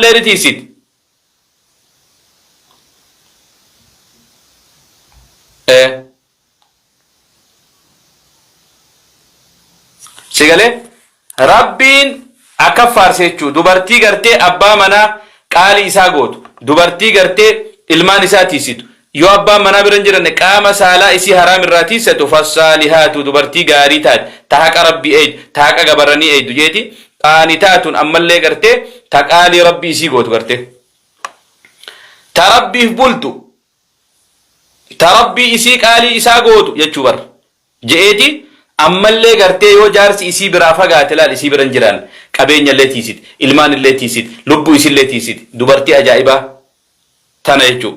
ليرتيسيت سيقالي ربين أكفار سيتشو دوبرتي غرتي أبا منا قالي إسا قوت دوبرتي غرتي إلمان إسا تيسيتو يو أبا منا برنجرن قام سالا إسي حرام الراتي ستو فالصالحات دوبرتي غاري تات تحق ربي ايد تحق غبرني ايد جيتي قانتات أما اللي غرتي تقالي ربي إسي قوت غرتي تربي بولتو تربي إسي قالي إسا قوت يجو بر جيتي أما اللي غرتي يو جارس إسي برافا قاتلال إسي برنجران قبين اللي تيسيت إلمان اللي تيسيت لبو إسي اللي تيسيت دوبرتي أجائبا تانا يجو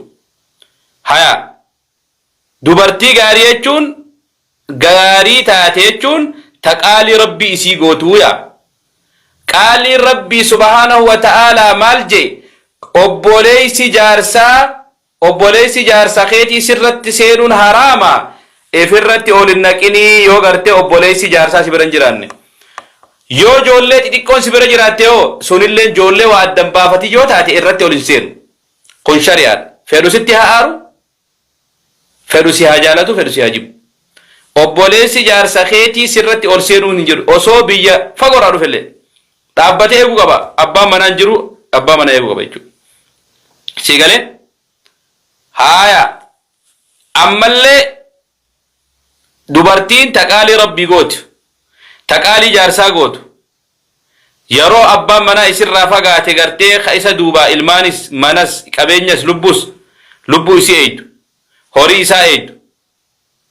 هيا دوبرتي غاري يجون غاري تاتي يجون تقالي ربي إسي قوتويا قالي ربي سبحانه وتعالى مالجي أبوليسي جارسا خيتي سرت سينون حراما إفرت أول النكيني يو غرتي أبوليسي جارسا سبرنجران يو جولة تيكون سبرنجراتيو سونيلين جولة وعدم بافتي جو تاتي إرت أول السين كون شريعة فيروسيتي هارو فيروسي هاجالتو فيروسي هاجب أبوليسي جارسا خيتي سرت أول سينون نجر أصو بيا فقرارو فيلي تابتي إيبو قبا أبا منانجرو أبا منا إيبو قبا سيقالي هايا أمالي دوبرتين تقالي ربي قوت تقالي جارسا قوت يرو أبا منا إسر رافقا تقرتي خيسا دوبا إلمانس منس كبينيس لبو إسي إيد هوري إسا إيد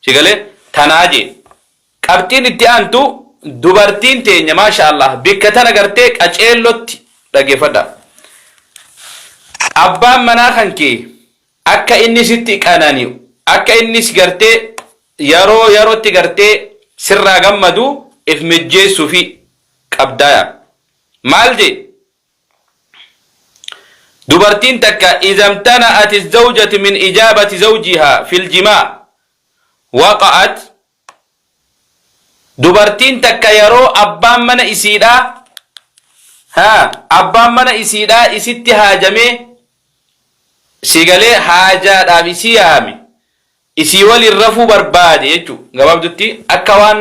سيقالي تناجي قبتين اتيانتو دوبرتين تينيا ما شاء الله بكتنا قرتيك أجيلوت لقي فدا أبا منا خنكي أكا إني ستيك أنانيو أكا إني سقرتي يرو تقرتي سرّا غمدو إفمجي سوفي قبدايا مالجي دوبرتين تكا إذا امتنعت الزوجة من إجابة زوجها في الجماع وقعت دوبرتين تكا يرو أبان من إسيدا أبان من إسيدا إسيتي هاجمي سيغالي حاجة دابسي هامي إسي ولي الرفو بربادي يجو غباب دوتي أكوان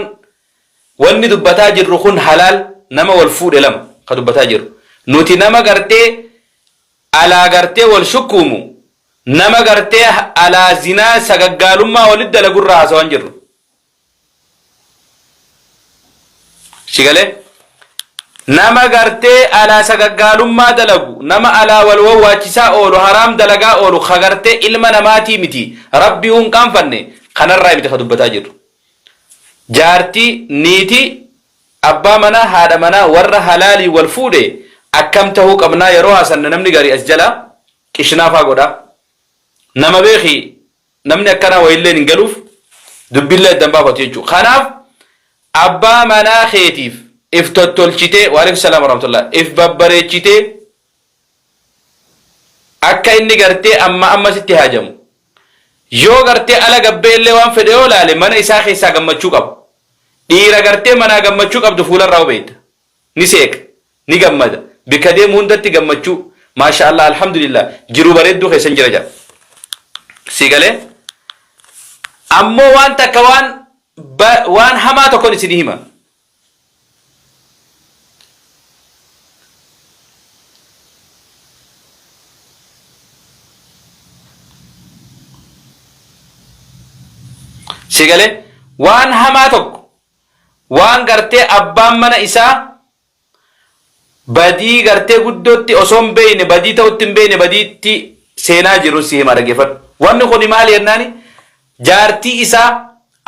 واني دبتا جرو خون حلال نما والفود لم خدبتا جرو نوتي نما غرتي على غرتي والشكومو نما غرتي على زنا سغغالوما ولد لغر راسوان جرو سيغالي نما غرتي على سغغالوما دلغو نما على والواچسا اولو حرام دلغا اولو خغرتي علم نماتي متي ربي هم كان فني خنرا متي خدبتا جرو جارتي نيتي أبا منا هذا منا ور حلالي والفودي أكمته قبنا يروها سن نمني غاري أسجلا كشنا فاقودا نما بيخي نمني أكنا وإلين نقلوف دب الله الدنبا فتيجو خناف أبا منا خيتيف افتتولشيتي وعليكم السلام ورحمة الله افببريتشيتي أكا إني غرتي أما ستي هاجمو يو غرتي على قبل اللي وان فيديو لالي من إساخي إسا غمتشو قب إيرا غرتي منا غمتشو قب دفول الراو بيت نسيك نغمد بكدي موندتي غمتشو ما شاء الله الحمد لله جرو بريدو خيسن جرجا سيغالي أمو وان تكوان وان هما تكون سيديهما سيغالي وان هماتك وان غرتي أبان من إسا بدي غرتي قدوتي أصوم بين بدي توتن بين بدي تي سينا جروسي ما رجفت وان خوني مالي يرناني جارتي إسا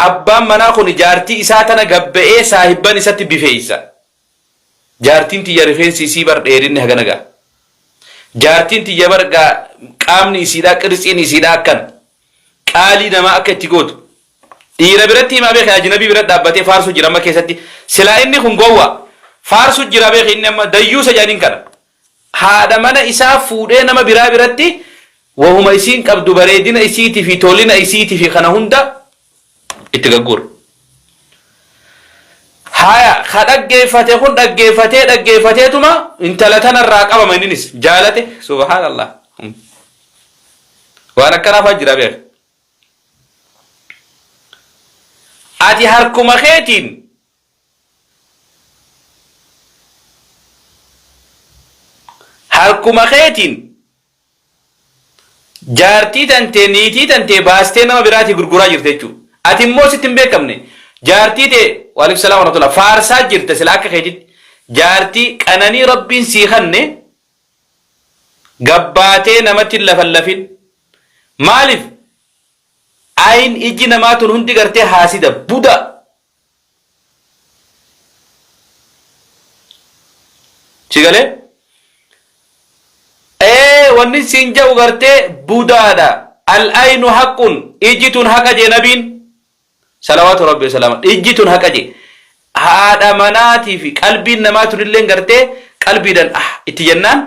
أبان منا خوني جارتي إسا تنا غبئي صاحبان إسا تبفي إسا جارتين تي يرفين سيسي بر ديرين هغنغا جارتين تي يبر قامني إسيدا كرسين إسيدا كان قالي نما أكتي قوتو dhiira biratti himaa beekee ajnabii biratti dhaabbatee faarsu jira amma keessatti silaa inni kun gowwa faarsu jira beekee inni amma dayyuusa jaaniin kana haadha mana isaa fuudhee nama biraa biratti wahuma isiin qabdu bareedina isiitii fi tolina isiitii fi kana hunda itti gagguura haya khadaggeeffate kun dhaggeeffateetuma intala tanarraa qabama inninis jaalate subhaanallah waan akkanaafaa jira beek ati harkuma keetiin jaartii tantee niitii tantee baastee nama biraatii gurguraa jirte jechuudha. Ati immoo sitti hin beekamne jaartii ta'e waalaikum salaam wa rahmatullah faarsaa jirte sila akka keetitti jaartii qananii rabbiin sii kanne gabbaatee namatti hin lafallafin maaliif ayin ijji namaa tun hundi gartee haasida buda sigalee wanni siin jedhu gartee budaadha al-aynu haqqun ijjitun haqa jee nabiin salawaatu rabbi wasalaam ijjitun haqa jee haadha manaatii fi qalbiin namaa tunillee gartee qalbiidhaan itti jennaan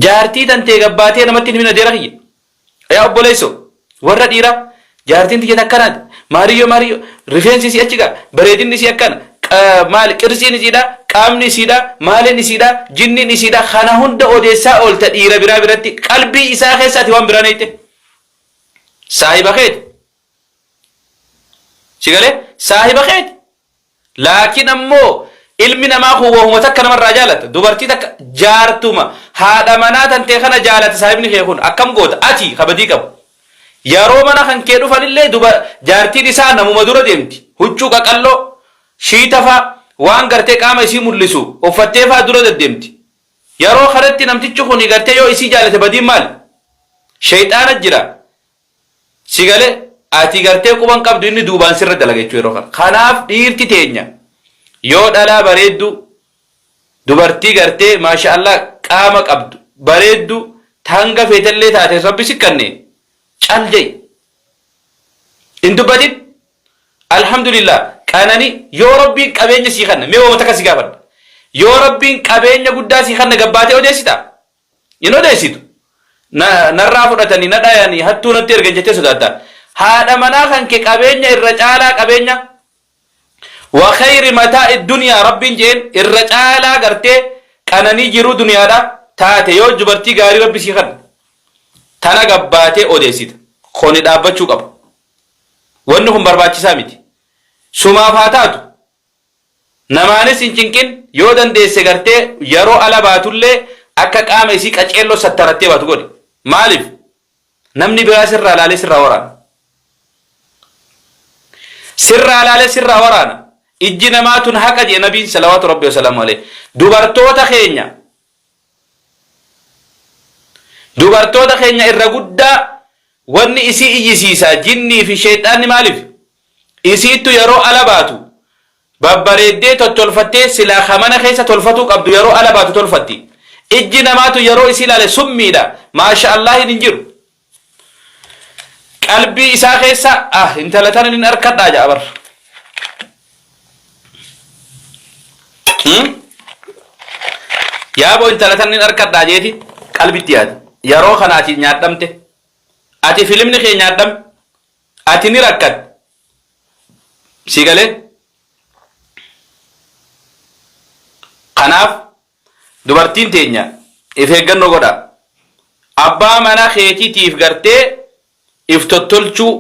jaartii tantee gabbaatee namatti hin himina deera kiyya yaa obboleesso warra dhiiraa jaartiin tiyya akkanaati maariyyoo rifeensi si achiga bareedinni si akkana maal qirsiin isiidha qaamni isiidha maaliin isiidha jinniin isiidha kana hunda odeessaa oolta dhiira biraa biratti qalbii isaa keessaati waan biraan eeyte saahiba keeti sigalee saahiba keeti laakiin ammoo ilmi namaa kun wahuma takka namarraa jaalata dubartii takka jaartuma haadha manaa tantee kana jaalata saahibni kee kun akkam goota ati kabadii qabu yeroo mana kan kee dhufanillee jaartiin isaa namuma dura deemti huccuu qaqalloo shiitafaa waan gartee qaama isii mul'isu uffatteefaa dura deddeemti yeroo kanatti namtichi kun gartee yoo isii jaalate badiin maal shayxaana jira sigalee ati gartee quban qabdu inni duubaan sirra dalaga jechuu yeroo kana kanaaf dhiirti teenya yoo dhalaa bareeddu dubartii gartee maasha Allah qaama qabdu bareeddu tanga feetallee taate rabbi sikkanne caljay in dubbatin alhamdulillah qanani yoo rabbiin qabeenya sii kanna mee wamata kasi gaafadha yoo rabbiin qabeenya guddaa sii kanna gabbaatee odeessita in odeessitu narraa fudhatanii na dhayanii hattuu natti ergan jettee sodaattaa haadha manaa kan kee qabeenya irra caalaa qabeenya wa khayri mataa'i dunyaa rabbiin jeen irra caalaa gartee qananii jiruu duniyaadha taate yoo dubartii gaarii rabbi sii kanna tana gabbaatee odeessita koni dhaabbachuu qaba wanni kun barbaachisaa miti sumaaf haa taatu namaanis hin cinqin yoo dandeesse gartee yeroo ala baatullee akka qaama isii qaceelloo sattarattee baatu godhi maaliif namni biraa sirraa laalee sirraa waraana ijji namaa tun haqa jee nabiin salawaatu rabbi wasalaamu alayhi dubartoota keenya irra guddaa wanni isii iyyisiisaa jinnii fi sheexaanni maaliif isiittu yeroo ala baatu babbareeddee tottolfattee silaa kamana keessa tolfatuu qabdu yeroo ala baatu tolfatti ijji namaatu yeroo isii ilaale summiidha maasha Allah hin jiru qalbii isaa keessa intala tana nin arkadhaa jaabar yaabo intala tana nin arkadhaa jeeti qalbitti yaadi yeroo kanaati nyaadhamte ati filimni kee nyaadham ati ni rakkad sigalee kanaaf dubartiin teenya if eeggannoo godha abbaa mana keetiitiif gartee if tottolchuu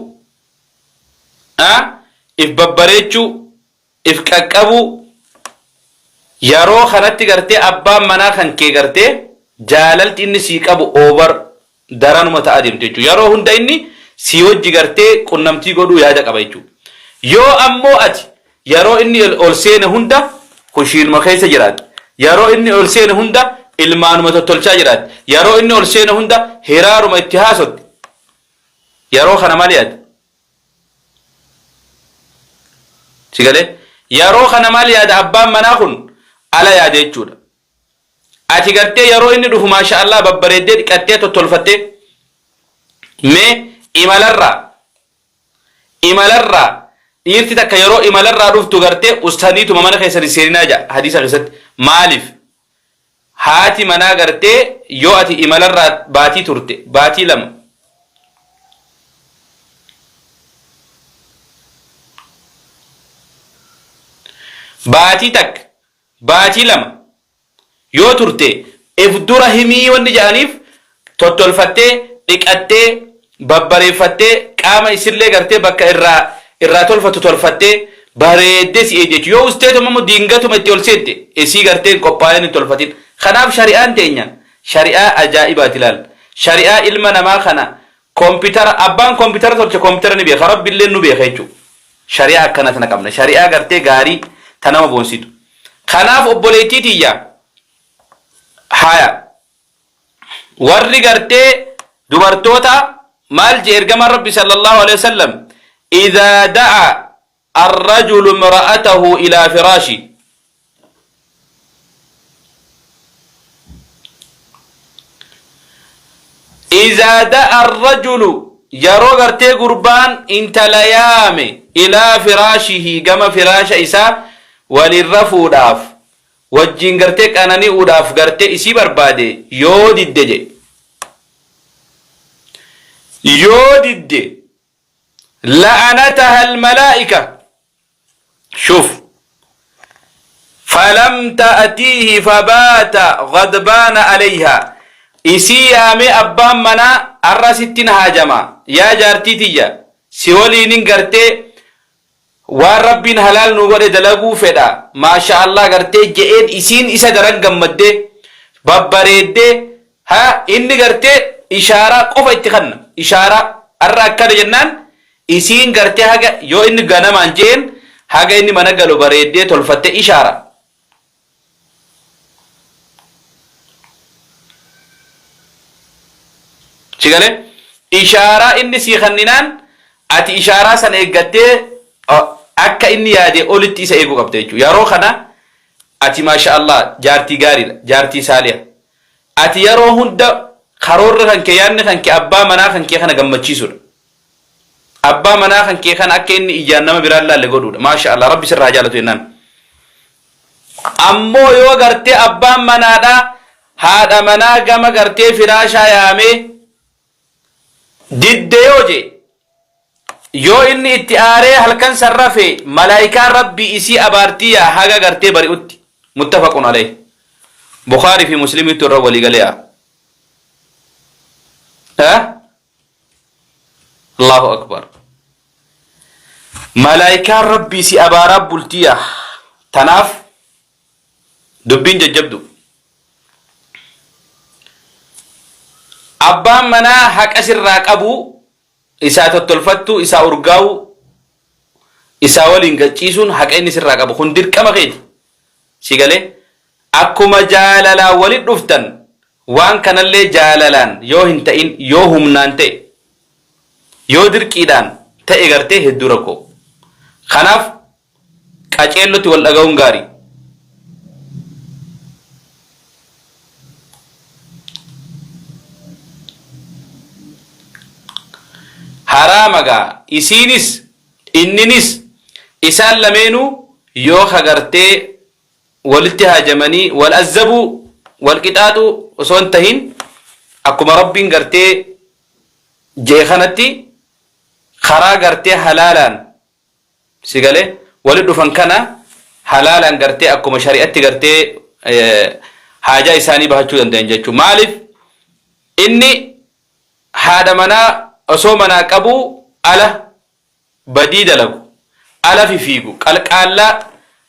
if babbareechuu if qaqqabuu yeroo kanatti gartee abbaan manaa kan kee gartee jaalalti inni sii qabu oobar daranuma ta'a deemte jechuudha yeroo hunda inni sii wajji gartee qunnamtii godhuu yaada qaba jechuudha yoo ammoo ati yeroo inni ol seene hunda kushiinuma keessa jiraate yeroo inni ol seene hunda ilmaanuma tottolchaa jiraate yeroo inni ol seene hunda hiraaruma itti haasotte yeroo kana maal yaade sigalee yeroo kana maal yaada abbaan manaa kun ala yaade jechuudha ati gartee yeroo inni dhufu maasha Allah babbareeddee dhiqattee tottolfattee mee imalarraa dhiirti takka yeroo imalarraa dhuftu gartee ustaniituma mana keessatti seeninaa jaa hadiisa keessatti maaliif haati manaa gartee yoo ati imalarraa baatii turte baatii lama baatii takka baatii lama yoo turte if dura himii wanni jedhaniif tottolfattee dhiqattee babbareeffattee qaama isillee gartee bakka irraa tolfattu tolfattee bareeddee si eejechu yoo usteetuma diingatuma itti ol seette isii gartee qophaa'een hin tolfatin kanaaf shari'aan teenya shari'aa ajaa'ibaati laal shari'aa ilma namaa kana koompitara abbaan koompitara tolche koompitara ni beeka rabbillee nu beeka jechuudha shari'aa akkana tana qabna shari'aa gartee gaarii tanama boonsitu kanaaf obboleettii tiyya haya warri gartee dubartoota maal je ergama rabbi sallallahu alaihi wasallam idha da'a الرجل امرأته إلى فراشي إذا دعا الرجل يرو غرتي قربان انت ليام إلى فراشه كما فراش إسا وللرفو داف وجين غرتي كانني وداف غرتي إسي بربادي يود الدجي يود الدجي لعنتها الملائكة شوف فلم تأتيه فبات غضبان عليها إسي يامي أبان منا الرستين هاجما يا جارتي تيجا سيولين غرتي وربين حلال نوغر دلقو فدا ما شاء الله غرتي جئين إسين إسا درن غمده ببريد ها إني غرتي إشارة قفا اتخن إشارة الرأكد جنان إسين غرتي هاga يو إني غنم انجين haga inni mana galu bareeddee tolfatte ishaara sigale ishaara inni si khanninaan ati ishaara san eeggattee akka inni yaade olitti isa eeguu qabda jechuudha yeroo kana ati maasha Allah jaartii gaariidha jaartii saaliya ati yeroo hunda karoorra kan kee yaadne kan kee abbaa manaa kan kee kana gammachiisudha abbaa manaa kan kee kan akka inni ijaan nama biraan laalle godhuudha maasha Allah rabbi sirraa jaalatu jennaan ammoo yoo gartee abbaan manaadha haadha manaa gama gartee firaashaa yaamee didde yoo je yoo inni itti aaree halkan sarrafe malaayikaan rabbi isii abaartiya haga gartee bari'utti muttafaqun alayhi Bukhari fi Muslimittu irra walii gale'a الله أكبر ملائكة ربي سي أبارا بلتيا تناف دبين ججبدو أبا منا حق أسر راك أبو إسا تتلفتو إسا أرقاو إسا ولنجيسون حق إني سر راك أبو خندر كما خيد سيقالي أكو مجاللا ولد رفتن وان كان اللي جاللان يو هنتين يو همنانتي yoo dirqiidhaan ta'e gartee hedduu rakkoo kanaaf qaceellotti wal dhaga'uun gaarii haraamagaa isiinis inninis isaan lameenuu yoo hagartee walitti haajamanii wal azzabuu wal qixaaxuu osoo hin tahin akkuma rabbiin gartee jeekanatti خرا غرتي حلالا سيغالي ولد دفن كنا حلالا غرتي اكو مشاريعتي غرتي حاجه انساني بهچو دندنجچو مالف اني هذا منا اسو منا قبو على بديد له على في فيغو قلقالا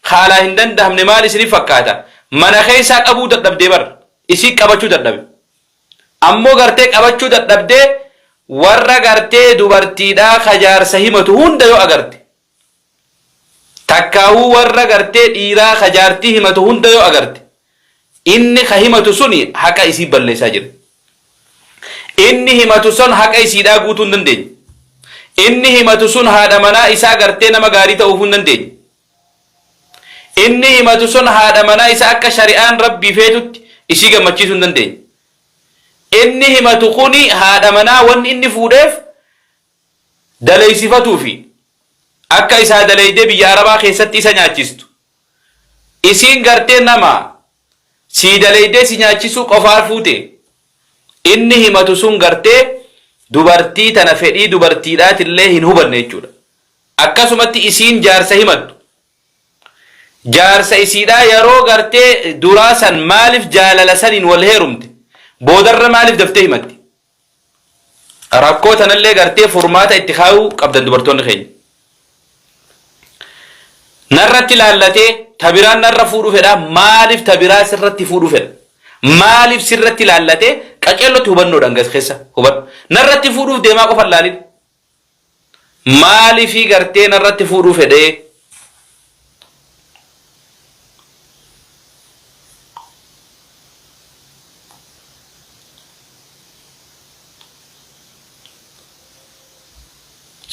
خالا هندن دهم مال سري فكاتا منا خيسا قبو ددبدي بر اسي قبچو ددب امو غرتي قبچو ددبدي warra gartee dubartiidhaa kajaarsa himatu hunda yoo agarte takkaawuu warra gartee dhiiraa kajaartii himatu hunda yoo agarte inni ka himatu suni haqa isii balleessaa jira inni himatu sun haqa isiidhaa guutuu hin dandeenye inni himatu sun haadha manaa isaa gartee nama gaarii ta'uuf hin dandeenye inni himatu sun haadha manaa isaa akka shari'aan rabbii feetutti isii gammachiisuu hin dandeenye inni himatu kuni haadha manaa wanni inni fuudheef daleessifatu fi akka isaa daleeydee biyya arabaa keessatti isa nyaachistu isiin gartee nama si daleeydee si nyaachisuu qofaa fuute inni himatu sun gartee dubartii tana fedhii dubartiidhaatillee hin hubanne jechuudha akkasumatti isiin jaarsa himattu jaarsa isiidhaa yeroo gartee duraasan maaliif jaalala saniin wal heerumte boodarra maaliif daftee himatti rakkoo tanallee gartee furmaata itti kaa'uu qabdan dubartoonni keenya narratti laallatee tabiraan narra fuudhu fedha maaliif tabiraa sirratti fuudhu fedha maaliif sirratti laallatee qaceellotti hubannoodhaan gas keessa hubadhu narratti fuudhuuf deemaa qofa laalin maaliifii gartee narratti fuudhuu fedhee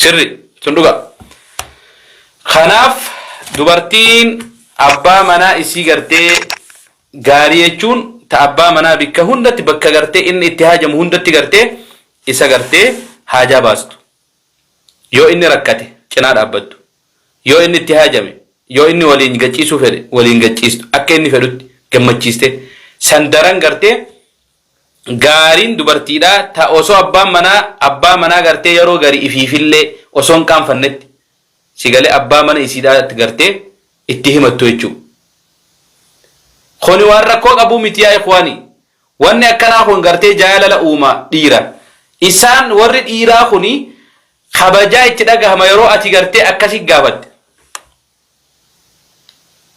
sirri sunduga kanaaf dubartiin abbaa manaa isii gartee gaarii jechuun ta abbaa manaa bikka hundatti bakka gartee inni itti haajamu hundatti gartee isa gartee haajaa baastu yoo inni rakkate cinaa dhaabbattu yoo inni itti haajame yoo inni waliin gachiisuu fedhe waliin gachiistu akka inni fedhutti gammachiiste sandaran gartee gaariin dubartiidha ta osoo abbaa manaa gartee yeroo gari ifiifillee osoon qaanfannetti sigalee abbaa mana isiidhaatti gartee itti himattu jechuudha. Kuni waan rakkoo qabuu miti yaa ikhwaani wanni akkanaa kun gartee jaalala uumaa dhiira isaan warri dhiiraa kuni kabajaa itti dhagahama yeroo ati gartee akkasi gaafatte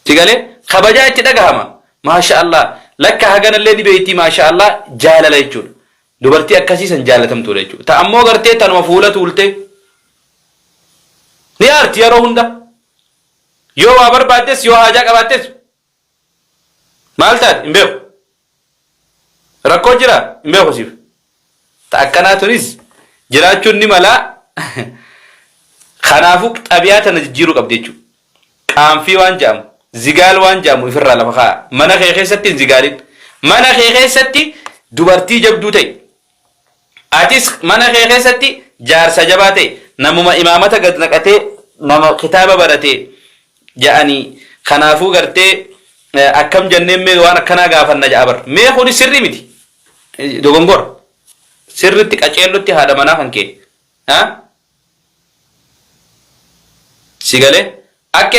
sigalee kabajaa itti dhagahama maasha Allah lakka haganallee ni beeyti maasha Allah jaalala jechuudha dubartii akkasiisan jaalatamtuudha jechuudha ta ammoo gartee tanuma fuula tuulte ni aarti yeroo hunda yoo waa barbaaddes yoo haajaa qabaattes maal taate hin beeku rakkoo jira hin beeku siif ta akkanaa tunis jiraachuun ni malaa kanaafuu xabiyaa tana jijjiiruu qabdi jechuudha qaanfii waan jedhamu zigaal waan jedhamu ifirraa lafa kaa'a mana kee keessatti hin zigaalin mana kee keessatti dubartii jabduu ta'e atis mana kee keessatti jaarsa jabaa ta'e namuma imaamata gad naqatee nama kitaaba baratee ja'anii kanaafuu gartee akkam jenneen mee waan akkanaa gaafanna ja'a bar mee kuni sirri miti dogongora sirritti qaceellotti haadha manaa kan kee sigalee